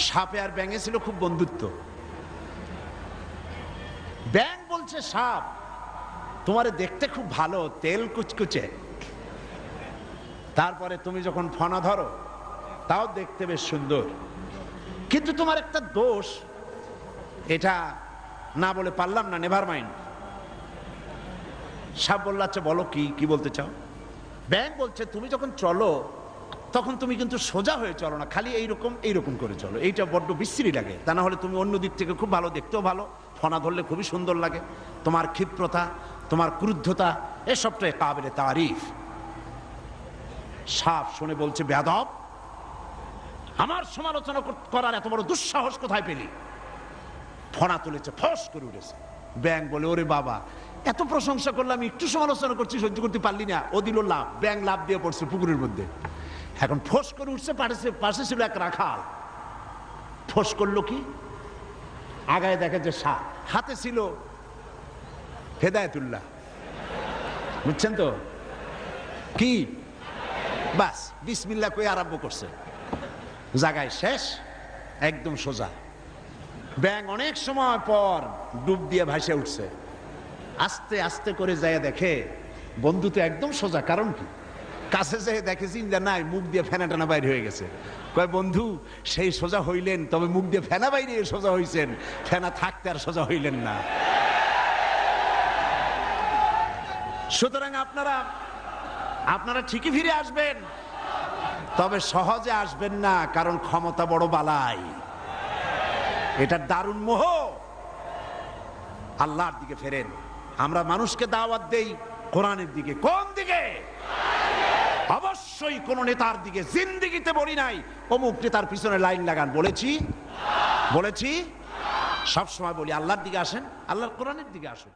সাপে আর ব্যাঙে ছিল খুব বন্ধুত্ব। ব্যাঙ বলছে সাপ, তোমারে দেখতে খুব ভালো, তেল কুচকুচে, তারপরে তুমি যখন ফনা ধরো তাও দেখতে বেশ সুন্দর, কিন্তু তোমার একটা দোষ, এটা না বলে পারলাম না, নেভার মাইন্ড। সাপ বলল আচ্ছা বলো, কি বলতে চাও? ব্যাঙ বলছে তুমি যখন চলো তখন তুমি কিন্তু সোজা হয়ে চলো না, খালি এইরকম করে চলো, এইটা বড্ড বিশ্রী লাগে। তা না হলে তুমি অন্য দিক থেকে খুব ভালো, দেখতেও ভালো, ফনা ধরলে খুবই সুন্দর লাগে। তোমার ক্ষিপ্রতা, তোমার ক্রুদ্ধতা, এসবটাই কাবিলে তারিফ। সাপ শুনে বলছে বেয়াদব, আমার সমালোচনা করার এত বড় দুঃসাহস কোথায় পেলি? ফনা তুলেছে, ফস করে উঠেছে। ব্যাঙ বলে ওরে বাবা, এত প্রশংসা করলাম, একটু সমালোচনা করছি, সহ্য করতে পারলি না। ও দিল লাভ, ব্যাঙ লাভ দিয়ে পড়ছে পুকুরের মধ্যে। এখন ফোস করে উঠছে, পাশে ছিল এক রাখাল। ফোস করলো কি, আগায় দেখে যে সাপ, হাতে ছিল হেদায়েতুল্লাহ, বুঝছেন তো কি? বাস বিসমিল্লাহ কই আরম্ভ করছে, জায়গায় শেষ, একদম সোজা। ব্যাঙ অনেক সময় পর ডুব দিয়ে ভাসে উঠছে, আস্তে আস্তে করে যায় দেখে বন্ধু তো একদম সোজা। কারণ কি? কাছে যেয়ে দেখে চিন্তা নাই, মুখ দিয়ে ফেনা টানা বাইরে হয়ে গেছে। কয় বন্ধু সেই সোজা হইলেন, তবে মুখ দিয়ে ফেনা বাইরে সোজা হইছেন, ফেনা থাকতে আর সোজা হইলেন না। সুতরাং আপনারা ঠিকই ফিরে আসবেন, তবে সহজে আসবেন না, কারণ ক্ষমতা বড় বালাই, এটার দারুণ মোহ। আল্লাহর দিকে ফেরেন। আমরা মানুষকে দাওয়াত দেই কোরআনের দিকে। কোন দিকে? অবশ্যই কোন নেতার দিকে। জিন্দেগিতে বলি নাই অমুক নেতার পিছনে লাইন লাগান, বলেছি? সবসময় বলি আল্লাহর দিকে আসেন, আল্লাহর কোরআনের দিকে আসুন।